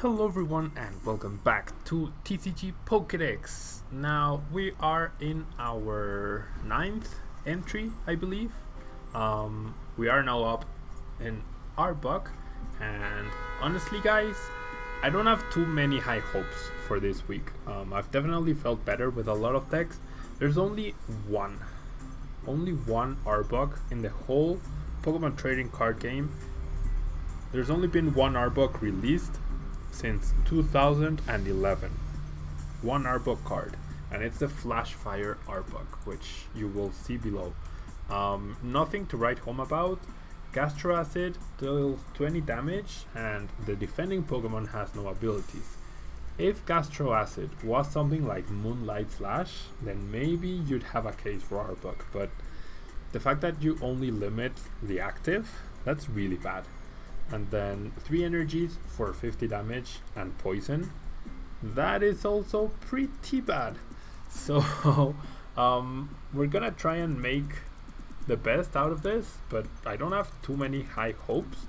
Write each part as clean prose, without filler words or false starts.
Hello everyone and welcome back to TCG PokeDECKS. Now we are in our 9th entry, I believe. We are now up in Arbok, and honestly guys, I don't have too many high hopes for this week. I've definitely felt better with a lot of decks. There's only one Arbok in the whole Pokemon trading card game. There's only been one Arbok released since 2011. One Arbok card, and it's the Flashfire Arbok, which you will see below. Nothing to write home about. Gastro Acid deals 20 damage, and the defending Pokemon has no abilities. If Gastro Acid was something like Moonlight Slash, then maybe you'd have a case for Arbok, but the fact that you only limit the active, that's really bad. And then 3 energies for 50 damage and poison, that is also pretty bad. So we're gonna try and make the best out of this, but I don't have too many high hopes.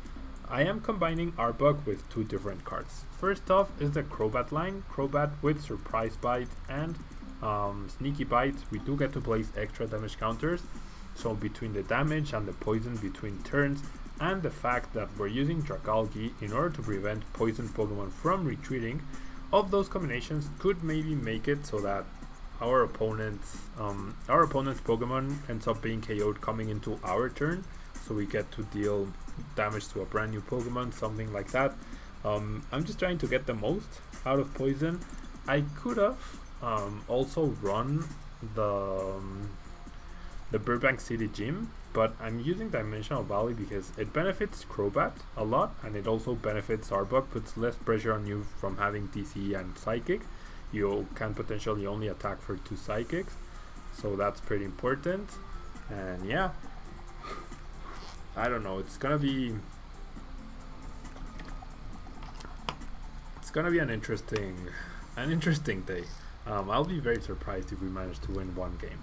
I am combining Arbok with 2 different cards. First off is the Crobat line. Crobat with Surprise Bite and Sneaky Bite. We do get to place extra damage counters, so between the damage and the poison between turns, and the fact that we're using Dragalge in order to prevent poison Pokemon from retreating, of those combinations could maybe make it so that our opponent's Pokemon ends up being KO'd coming into our turn, so we get to deal damage to a brand new Pokemon, something like that. I'm just trying to get the most out of poison. I could have also run the Burbank City Gym, but I'm using Dimensional Valley because it benefits Crobat a lot, and it also benefits Arbok, puts less pressure on you from having DC and Psychic. You can potentially only attack for 2 Psychics, so that's pretty important. And yeah, I don't know, it's gonna be an interesting day. I'll be very surprised if we manage to win one game,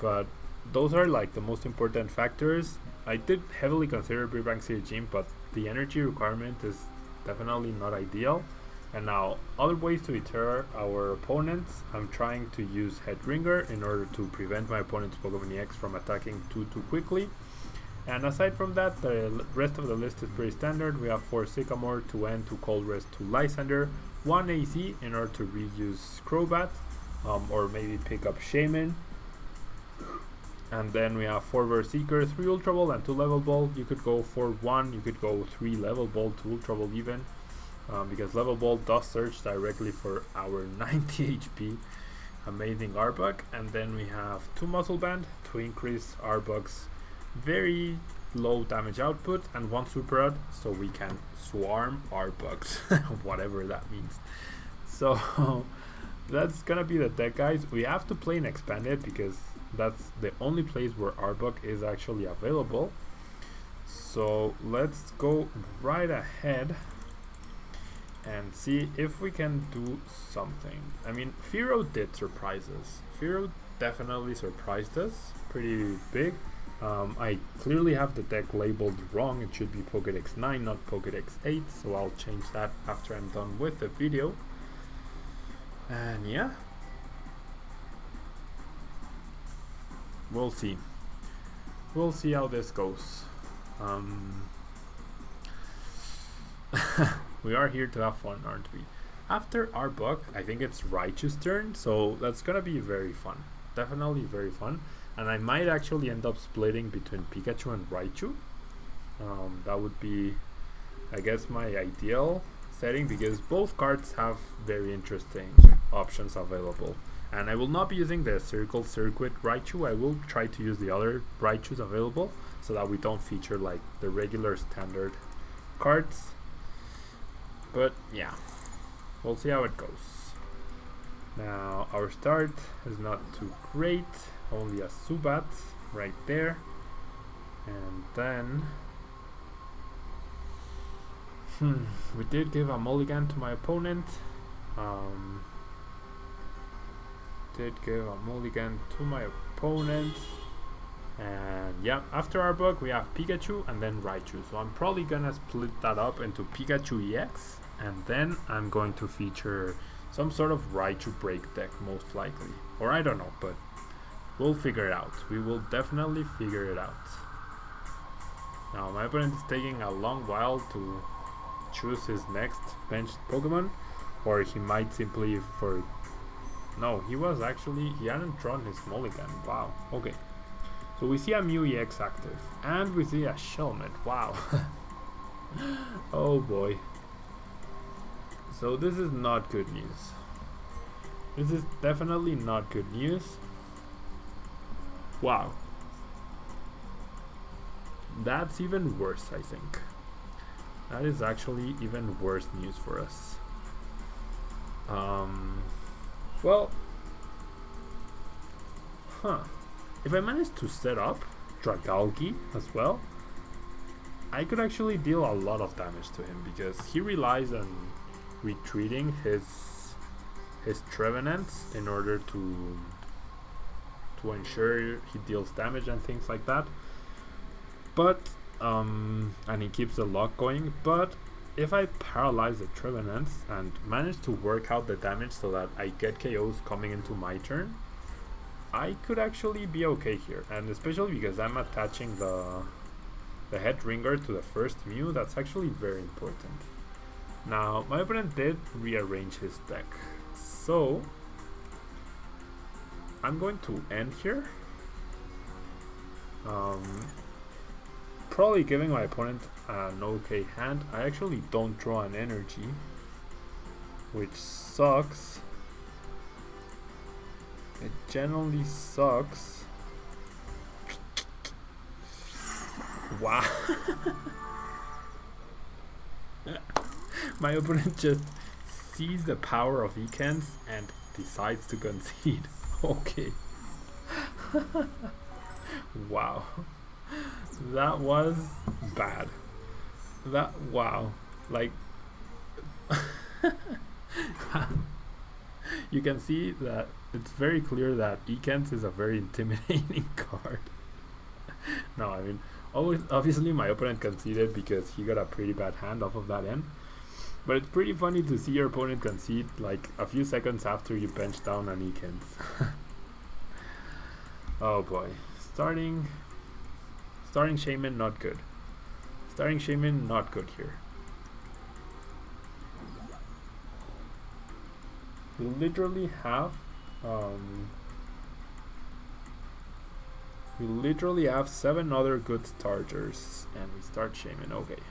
but those are like the most important factors. I did heavily consider Burbank City Gym, but the energy requirement is definitely not ideal. And now, other ways to deter our opponents, I'm trying to use Headringer in order to prevent my opponent's Pokemon EX from attacking too quickly. And aside from that, the rest of the list is pretty standard. We have 4 Sycamore, 2 N, 2 Cold Rest, 2 Lysander, 1 AC in order to reuse Crobat, or maybe pick up Shaman. And then we have 4 Berserker, 3 Ultra Ball, and 2 Level Ball. You could go for 1, you could go 3 Level Ball, 2 Ultra Ball even, because Level Ball does search directly for our 90 HP. Amazing Arbok. And then we have 2 Muscle Band to increase Arbok's very low damage output, and 1 Super Rod so we can swarm Arboks, whatever that means. So that's gonna be the deck, guys. We have to play an expanded because that's the only place where Arbok is actually available. So let's go right ahead and see if we can do something. I mean, Firo did surprise us. Firo definitely surprised us pretty big. I clearly have the deck labeled wrong. It should be Pokedex 9, not Pokedex 8, so I'll change that after I'm done with the video. And yeah, we'll see how this goes. We are here to have fun, aren't we? After Arbok, I think it's Raichu's turn, so that's gonna be very fun, definitely very fun. And I might actually end up splitting between Pikachu and Raichu. That would be, I guess, my ideal setting, because both cards have very interesting options available. And I will not be using the Circle Circuit Raichu. I will try to use the other Raichus available, so that we don't feature like the regular standard cards. But yeah, we'll see how it goes. Now, our start is not too great. Only a Zubat right there. And then we did give a mulligan to my opponent. And yeah, after Arbok we have Pikachu and then Raichu. So I'm probably gonna split that up into Pikachu EX And then I'm going to feature some sort of right to break deck, most likely. Or I don't know, but we'll figure it out. We will definitely figure it out. Now my opponent is taking a long while to choose his next benched Pokemon, or he might simply no, he hadn't drawn his mulligan. Wow, okay. So we see a Mew EX active, and we see a Shelmet. Wow. Oh boy. So this is not good news. This is definitely not good news. Wow. That's even worse, I think. That is actually even worse news for us. Well, if I manage to set up Dragalge as well, I could actually deal a lot of damage to him, because he relies on retreating his Trevenants in order to ensure he deals damage and things like that. But and he keeps the lock going. But if I paralyze the Trevenants and manage to work out the damage so that I get KOs coming into my turn, I could actually be okay here. And especially because I'm attaching the head ringer to the first Mew, that's actually very important. Now my opponent did rearrange his deck, so I'm going to end here. Probably giving my opponent an okay hand. I actually don't draw an energy, which sucks. It generally sucks. Wow. My opponent just sees the power of Ekans and decides to concede. Okay. Wow. That was bad. Wow. Like, you can see that it's very clear that Ekans is a very intimidating card. No, I mean, obviously my opponent conceded because he got a pretty bad hand off of that end. But it's pretty funny to see your opponent concede like a few seconds after you bench down an Ekans. Oh boy. Starting Shaman, not good. Starting Shaman, not good here. We literally have 7 other good starters, and we start Shaman. Okay.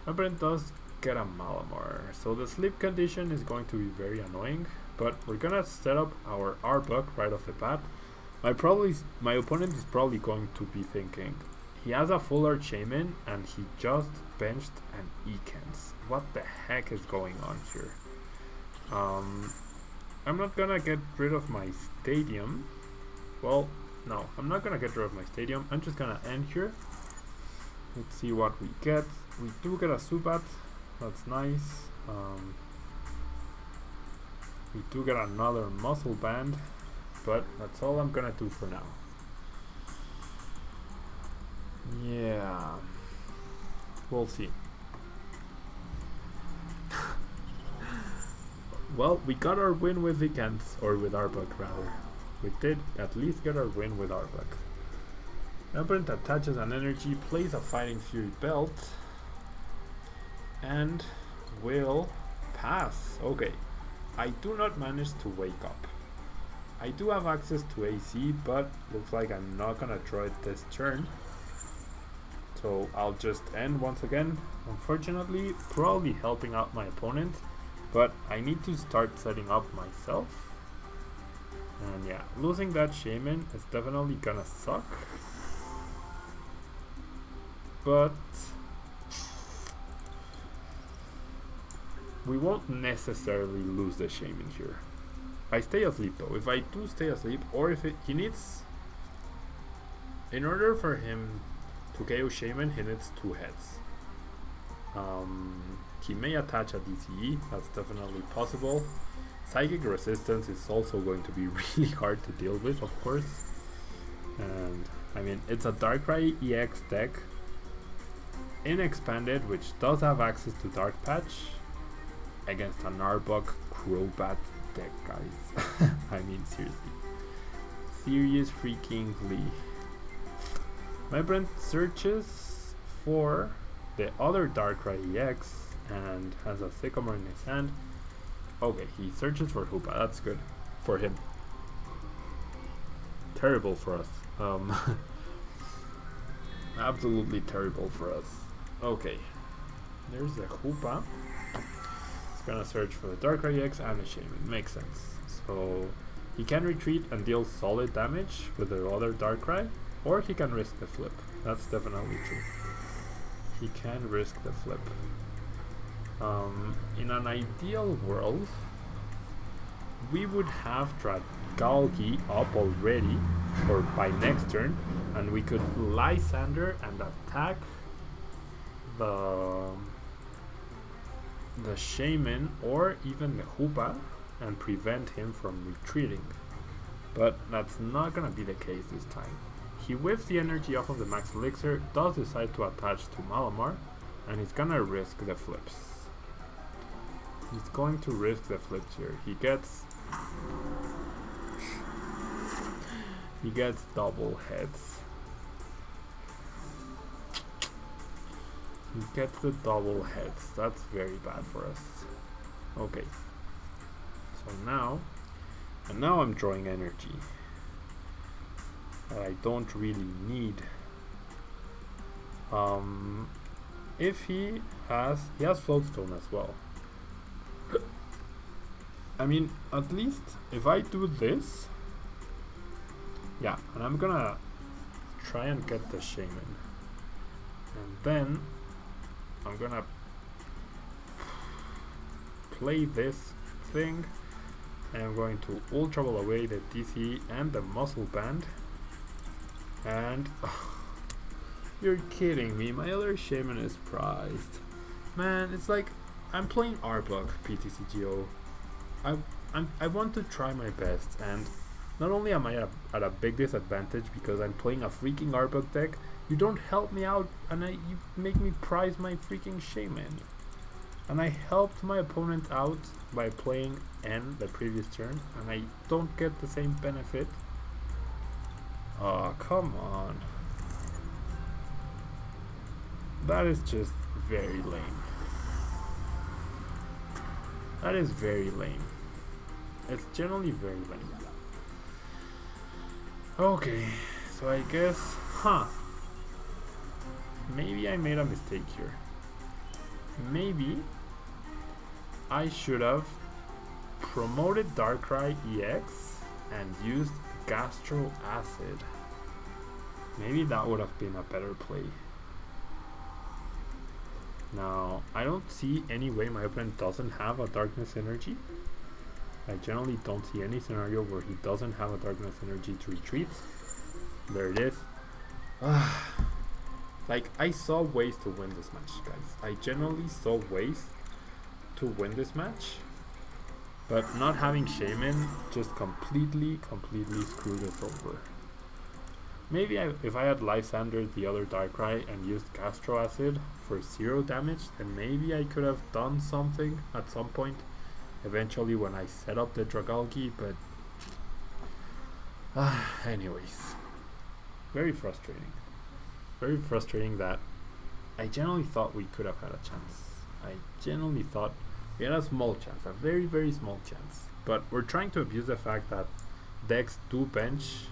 My opponent does get a Malamar, so the sleep condition is going to be very annoying, but we're gonna set up our Arbok right off the bat. My opponent is probably going to be thinking, he has a full art Shaman and he just benched an Ekans. What the heck is going on here? I'm not gonna get rid of my stadium. Well, no, I'm not gonna get rid of my stadium. I'm just gonna end here. Let's see what we get. We do get a Zubat. That's nice. We do get another Muscle Band, but that's all I'm gonna do for now. Yeah, we'll see. Well, we got our win with Ekans, or with Arbok rather. We did at least get our win with Arbok. My opponent attaches an energy, plays a Fighting Fury Belt, and will pass. Okay, I do not manage to wake up. I do have access to AC, but looks like I'm not gonna draw it this turn. So I'll just end once again. Unfortunately, probably helping out my opponent, but I need to start setting up myself. And yeah, losing that Shaman is definitely gonna suck. But we won't necessarily lose the Shaman here. I stay asleep though. If I do stay asleep, or if he needs, in order for him to KO Shaman, he needs 2 heads. He may attach a DCE, that's definitely possible. Psychic Resistance is also going to be really hard to deal with, of course. And I mean, it's a Darkrai EX deck in Expanded, which does have access to Dark Patch, against an Arbok Crobat deck, guys. I mean, seriously. Serious freakingly. My brain searches for the other Darkrai EX and has a Sycamore in his hand. Okay, he searches for Hoopa. That's good for him. Terrible for us. Absolutely terrible for us. Okay, there's the Hoopa. It's gonna search for the Darkrai EX and the Shaman. Makes sense. So he can retreat and deal solid damage with the other Darkrai, or he can risk the flip. That's definitely true. He can risk the flip. In an ideal world, we would have Dragalge up already, or by next turn, and we could Lysander and attack the Shaman or even the Hoopa and prevent him from retreating. But that's not gonna be the case this time. He whiffs the energy off of the Max Elixir, does decide to attach to Malamar, and he's gonna risk the flips. He's going to risk the flips here. He gets double heads. He gets the double heads. That's very bad for us. Okay. So now I'm drawing energy that I don't really need. If he has Floatstone as well. I mean, at least if I do this, yeah, and I'm gonna try and get the Shaman, and then I'm gonna play this thing, and I'm going to Ultra Ball away the DC and the Muscle Band, and you're kidding me, my other Shaman is prized. Man, it's like I'm playing Arbok PTCGO. I want to try my best, and not only am I at a big disadvantage because I'm playing a freaking Arbok deck, you don't help me out, and you make me prize my freaking Shaman. And I helped my opponent out by playing N the previous turn, and I don't get the same benefit. Oh, come on. That is just very lame. That is very lame. It's generally very lame. Okay, so I guess, maybe I made a mistake here. Maybe I should have promoted Darkrai EX and used Gastro Acid. Maybe that would have been a better play. Now, I don't see any way my opponent doesn't have a Darkness Energy. I generally don't see any scenario where he doesn't have a Darkness Energy to retreat. There it is. Like, I saw ways to win this match, guys. I generally saw ways to win this match. But not having Shaman just completely screwed us over. Maybe if I had Lysander the other Darkrai and used Gastro Acid for 0 damage, then maybe I could have done something at some point. Eventually when I set up the Dragalge, but anyways. Very frustrating. Very frustrating that I generally thought we could have had a chance. I genuinely thought we had a small chance, a very small chance. But we're trying to abuse the fact that decks do bench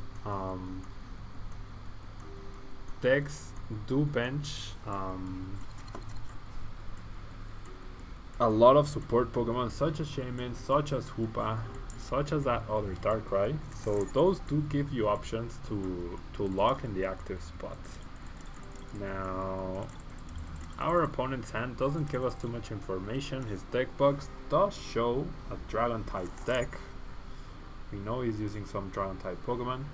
a lot of support Pokemon such as Shaman, such as Hoopa, such as that other Darkrai. So those do give you options to lock in the active spot. Now, our opponent's hand doesn't give us too much information. His deck box does show a Dragon type deck. We know he's using some Dragon type Pokemon.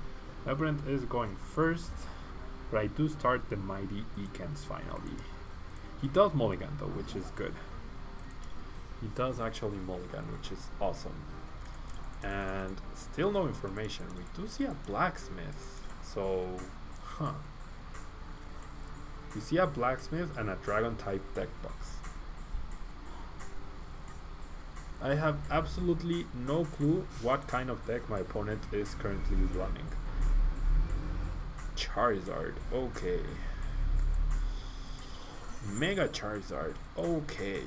Labyrinth is going first, but I do start the mighty Ekans finally. He does mulligan though, which is good. He does actually mulligan, which is awesome. And still no information. We do see a blacksmith. So, we see a blacksmith and a dragon type deck box. I have absolutely no clue what kind of deck my opponent is currently running. Charizard, okay. Mega Charizard, okay.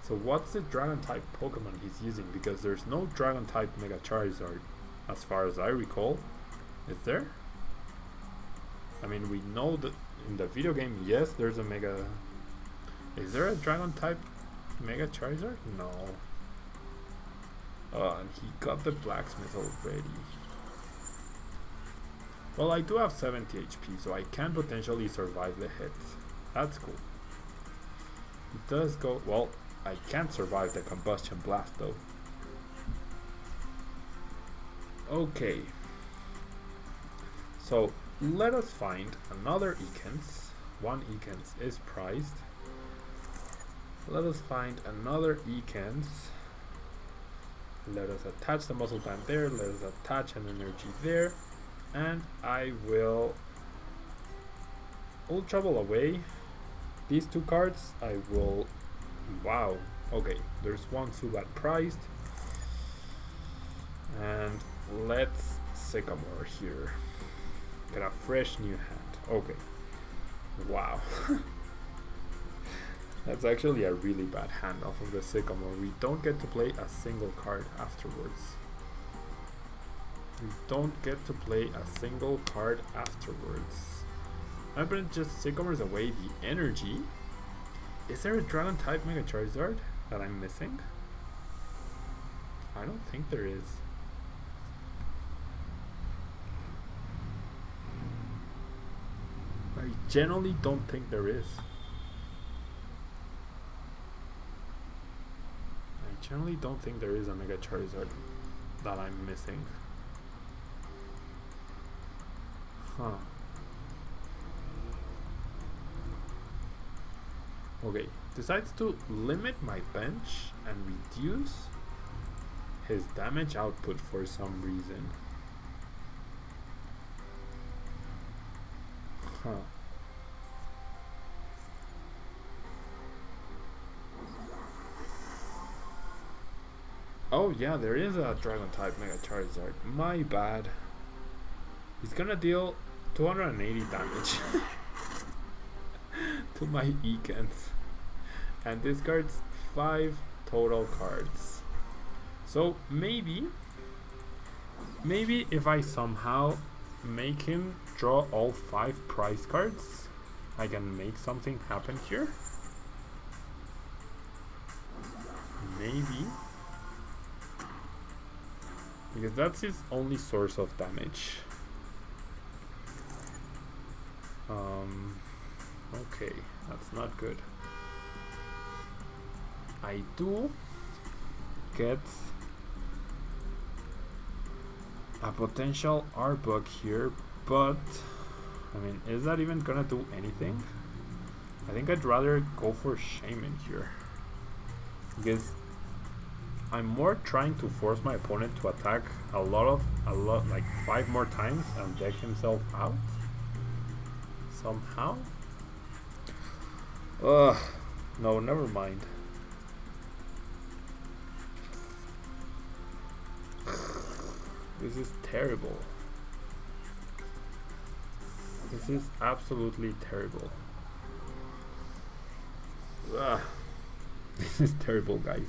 So what's the dragon type Pokemon he's using? Because there's no dragon type Mega Charizard as far as I recall. Is there? I mean, we know that in the video game, yes, there's a Mega. Is there a dragon type Mega Charizard? No. And he got the blacksmith already. Well, I do have 70 HP, so I can potentially survive the hits. That's cool. It does go... Well, I can't survive the combustion blast though. Okay. So, let us find another Ekans. One Ekans is prized. Let us find another Ekans. Let us attach the muscle band there. Let us attach an energy there. And I will Ultra Ball away. These two cards I will... Wow. Okay, there's one Zubat prized. And let's Sycamore here. Get a fresh new hand. Okay. Wow. That's actually a really bad hand off of the Sycamore. We don't get to play a single card afterwards. We don't get to play a single card afterwards. I'm gonna just Sycamores away the energy. Is there a Dragon type Mega Charizard that I'm missing? I don't think there is. I generally don't think there is. I generally don't think there is a Mega Charizard that I'm missing. Huh. Okay, decides to limit my bench and reduce his damage output for some reason. Huh. Oh yeah, there is a Dragon type Mega Charizard. My bad. He's gonna deal 280 damage to my Ekans. And discards 5 total cards. So maybe if I somehow make him draw all 5 prize cards, I can make something happen here. Maybe. Because that's his only source of damage. Okay, that's not good. I do get a potential Arbok here, but I mean, is that even gonna do anything? I think I'd rather go for Shaman here, because I'm more trying to force my opponent to attack a lot, like 5 more times and deck himself out somehow. No, never mind. This is terrible. This is absolutely terrible. This is terrible, guys.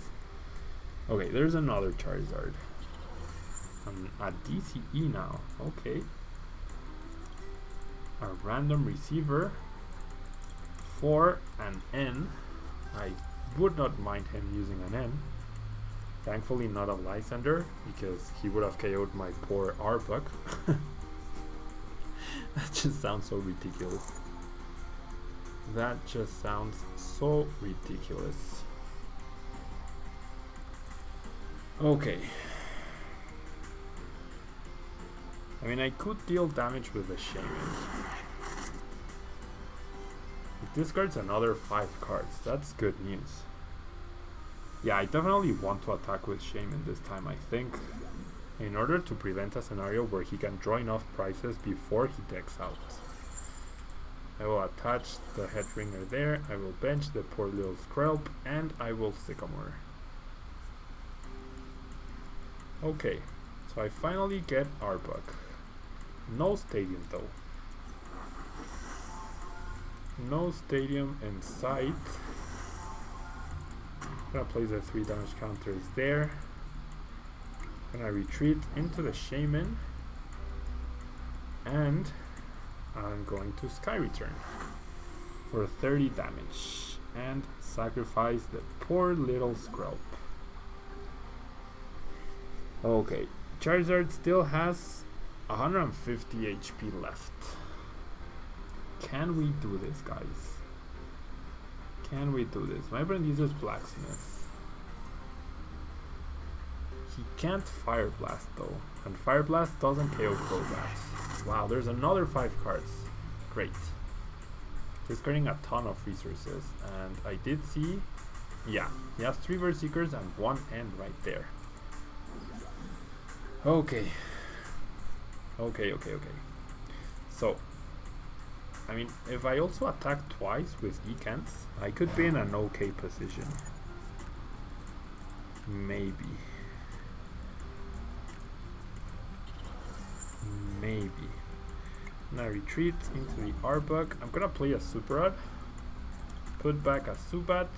Okay, there's another Charizard. A DCE now. Okay. A random receiver for an N. I would not mind him using an N. Thankfully not a Lysander, because he would have KO'd my poor Arbok. That just sounds so ridiculous. That just sounds so ridiculous. Okay. I mean, I could deal damage with the Shaman. It discards another 5 cards. That's good news. Yeah, I definitely want to attack with Shaman this time, I think, in order to prevent a scenario where he can draw enough prizes before he decks out. I will attach the head ringer there. I will bench the poor little Skrelp, and I will Sycamore. Okay, so I finally get Arbok. No stadium though. No stadium in sight. I'm gonna place the 3 damage counters there. Gonna retreat into the Shaman. And I'm going to Sky Return for 30 damage and sacrifice the poor little Skrelp. Okay, Charizard still has 150 HP left. Can we do this, guys? Can we do this? My friend uses Blacksmith. He can't Fire Blast though, and Fire Blast doesn't KO Crobat. Wow, there's another 5 cards. Great. Discarding a ton of resources, and I did see, yeah, he has 3 Berserkers and 1 end right there. Okay. Okay. So, I mean, if I also attack twice with Ekans, I could be in an okay position. Maybe. Now retreat into the Arbok. I'm gonna play a Super Rod, put back a Zubat,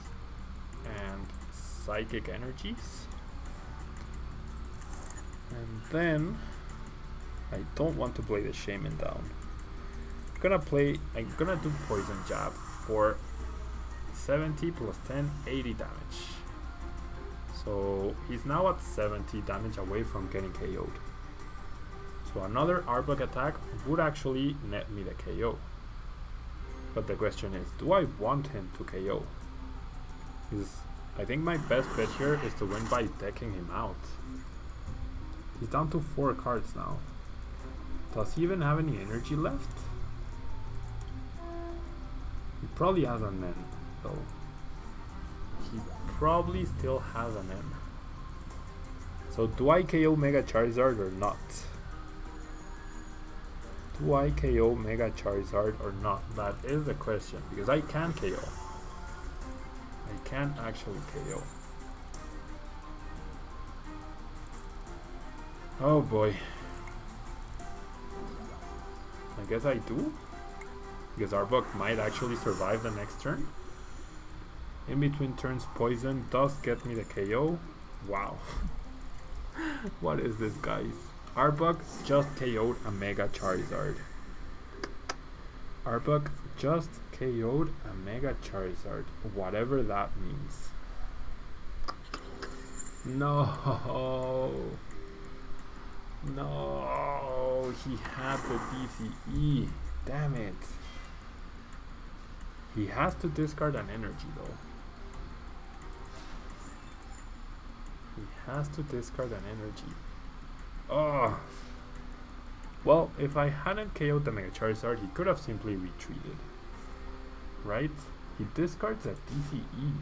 and Psychic Energies. And then I don't want to play the Shaman down. I'm gonna do Poison Jab for 70 plus 10, 80 damage. So he's now at 70 damage away from getting KO'd. So another Arbok attack would actually net me the KO. But the question is, do I want him to KO? Because I think my best bet here is to win by decking him out. He's down to 4 cards now. Does he even have any energy left? He probably has an N though. He probably still has an N. So do I KO Mega Charizard or not? Do I KO Mega Charizard or not? That is the question, because I can KO. I can actually KO. Oh boy. I guess I do? Because Arbok might actually survive the next turn. In between turns, Poison does get me the KO. Wow. What is this, guys? Arbok just KO'd a Mega Charizard. Arbok just KO'd a Mega Charizard. Whatever that means. No. No. He had the DCE. Damn it. He has to discard an energy though. He has to discard an energy. Oh. Well, if I hadn't KO'd the Mega Charizard, he could have simply retreated. Right? He discards a DCE.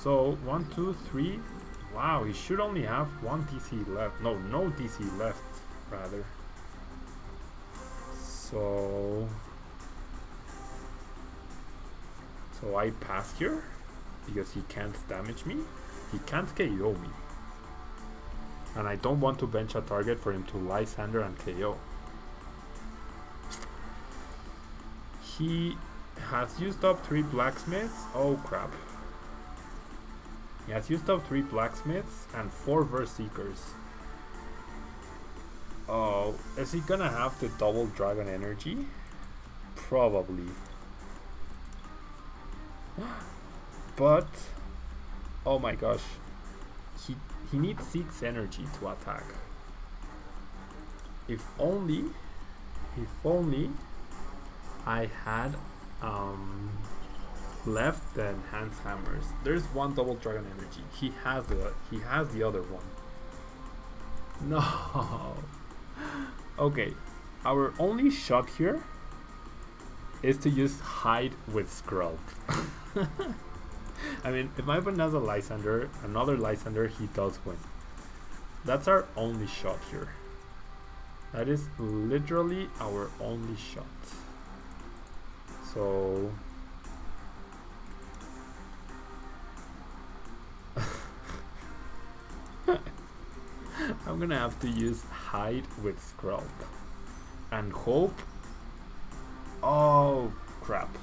So, 1, 2, 3. Wow, he should only have 1 DC left. No DC left, rather. So I pass here because he can't damage me. He can't KO me. And I don't want to bench a target for him to Lysander and KO. He has used up 3 blacksmiths. Oh crap. He has used up 3 blacksmiths and 4 Berserkers. Oh, is he gonna have the double dragon energy? Probably. But oh my gosh, he needs 6 energy to attack. If only I had left the enhanced hammers. There's 1 double dragon energy. He has the other one. No. Okay, our only shot here is to use hide with Skrelp. I mean, if my opponent has a Lysander, another Lysander, he does win. That's our only shot here. That is literally our only shot. So I'm gonna have to use hide with Scrub and hope. Oh crap.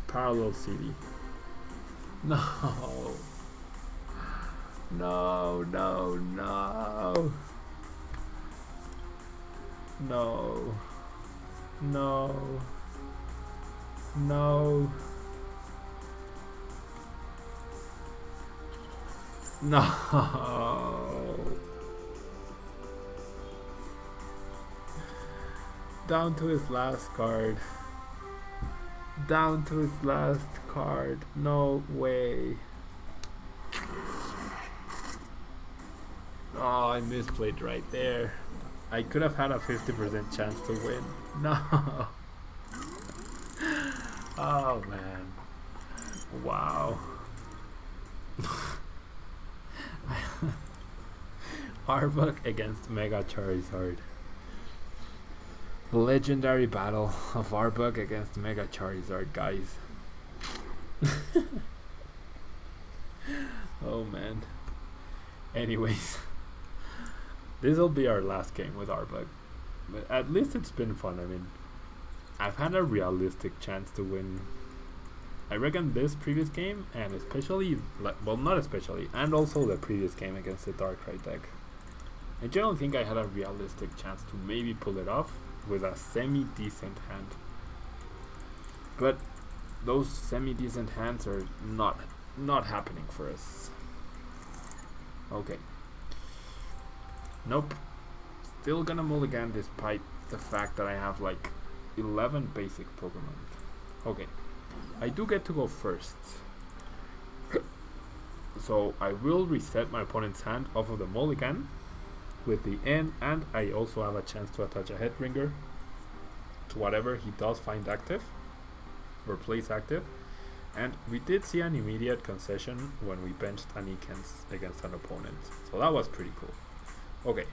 Parallel City. No. No, no, no. No. No. No. No. Down to his last card. Down to his last card. No way. Oh, I misplayed right there. I could have had a 50% chance to win. No. Oh man. Wow. Arbok against Mega Charizard. Legendary battle of Arbok against Mega Charizard, guys. Oh man. Anyways, this'll be our last game with Arbok. But at least it's been fun. I mean, I've had a realistic chance to win. I reckon this previous game, and especially, well, not especially, and also the previous game against the Darkrai deck. I generally think I had a realistic chance to maybe pull it off with a semi-decent hand. But those semi-decent hands are not happening for us. Okay. Nope. Still gonna mulligan despite the fact that I have like 11 basic Pokemon. Okay. I do get to go first. So I will reset my opponent's hand off of the mulligan with the N, and I also have a chance to attach a head ringer to whatever he does find active or plays active. And we did see an immediate concession when we benched an Ekans against an opponent, so that was pretty cool. Okay,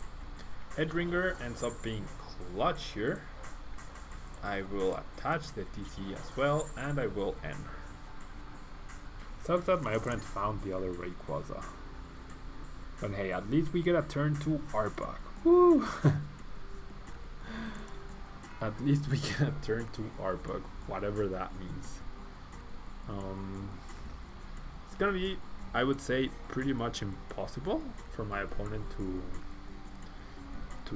head ringer ends up being clutch here. I will attach the TCE as well, and I will end. Sucks that my opponent found the other Rayquaza. But hey, at least we get a turn 2 Arbok. Woo! At least we get a turn 2 Arbok, whatever that means. It's gonna be, I would say, pretty much impossible for my opponent to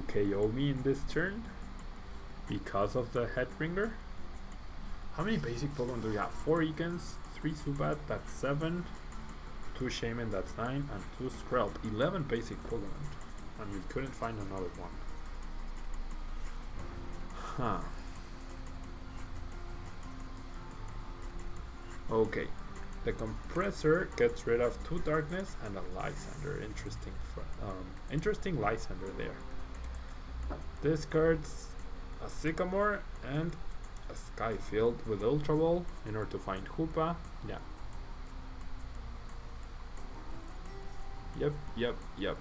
KO me in this turn because of the head ringer. How many basic Pokemon do we have? 4 Ekans, 3 Zubat, that's 7. 2 Shaman, that's 9, and 2 Skrelp. 11 basic Pokemon, and we couldn't find another one. Huh. Okay. The compressor gets rid of 2 Darkness and a Lysander. Interesting Lysander there. Discards a Sycamore and a Skyfield with Ultra Ball in order to find Hoopa. Yeah. Yep.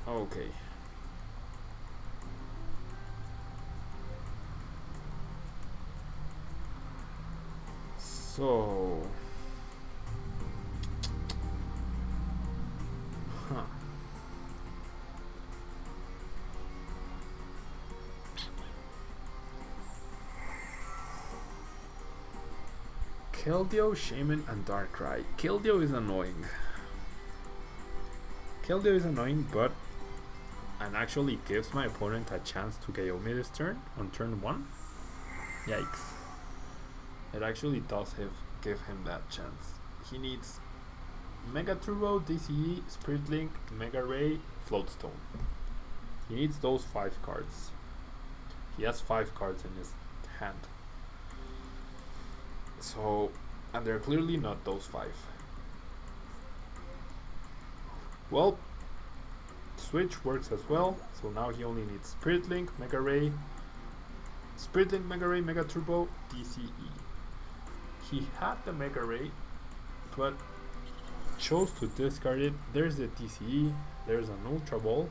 Okay. So, Keldeo, Shaman, and Darkrai. Keldeo is annoying. But and actually gives my opponent a chance to KO me this turn on turn 1. Yikes. It actually does give him that chance. He needs Mega Turbo, DCE, Spirit Link, Mega Ray, Floatstone. He needs those 5 cards. He has 5 cards in his hand. So, and they're clearly not those 5. Well, Switch works as well. So now he only needs Spirit Link, Mega Ray, Spirit Link, Mega Ray, Mega Turbo, DCE. He had the Mega Ray, but chose to discard it. There's the TCE, there's an Ultra Ball.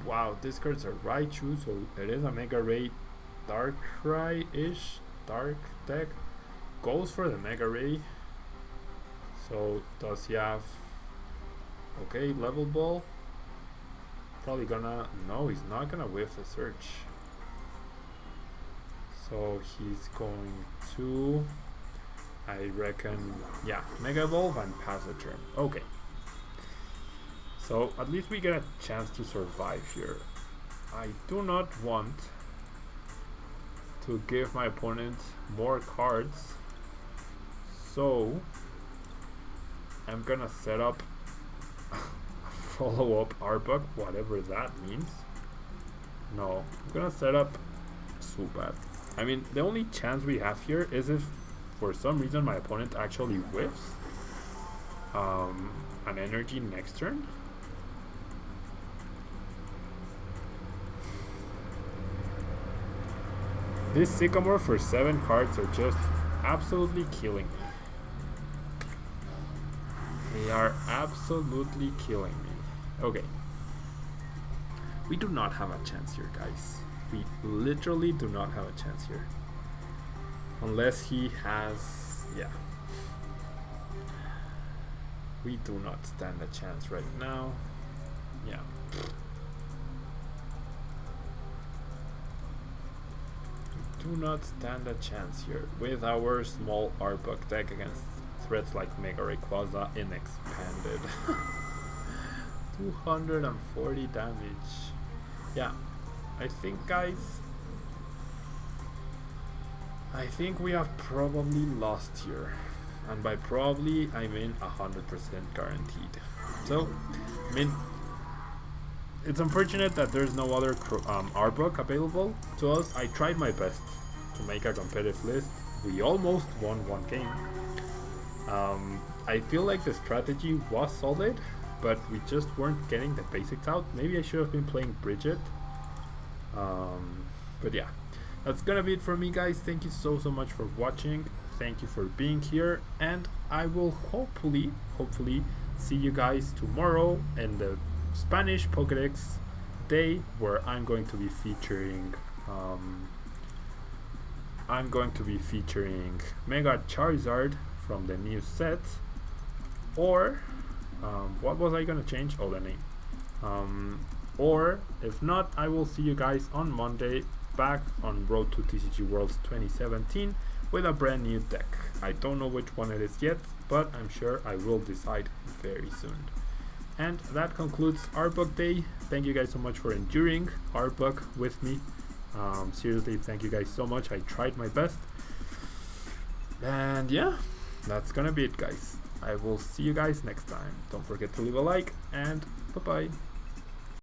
Wow, this card's a Raichu, so it is a Mega Ray Darkrai-ish. Dark deck. Goes for the Mega Ray. So does he have... Okay, level ball. Probably gonna... No, he's not gonna whiff the search. So he's going to... I reckon... Yeah, Mega Evolve and pass the turn. Okay. So at least we get a chance to survive here. I do not want to give my opponent more cards. So I'm gonna set up a follow-up Arbok, whatever that means. No, I'm gonna set up Zubat. I mean, the only chance we have here is if for some reason my opponent actually whiffs an energy next turn. This Sycamore for 7 cards are just absolutely killing me. They are absolutely killing me. Okay. We do not have a chance here, guys. We literally do not have a chance here. Unless he has... yeah. We do not stand a chance right now. Yeah. Do not stand a chance here with our small Arbok deck against threats like Mega Rayquaza in expanded. 240 damage. Yeah, I think, guys, I think we have probably lost here, and by probably I mean 100% guaranteed. So, I mean, it's unfortunate that there's no other Arbok available to us. I tried my best to make a competitive list. We almost won one game. I feel like the strategy was solid, but we just weren't getting the basics out. Maybe I should have been playing Bridget. But yeah, that's gonna be it for me, guys. Thank you so much for watching. Thank you for being here, and I will hopefully see you guys tomorrow in the Spanish Pokedex day, where I'm going to be featuring Mega Charizard from the new set, or what was I gonna change? Oh, the name. Or if not, I will see you guys on Monday back on Road to TCG Worlds 2017 with a brand new deck. I don't know which one it is yet, but I'm sure I will decide very soon. And that concludes Arbok Day. Thank you guys so much for enduring Arbok with me. Seriously, thank you guys so much. I tried my best. And yeah, that's gonna be it, guys. I will see you guys next time. Don't forget to leave a like, and bye-bye.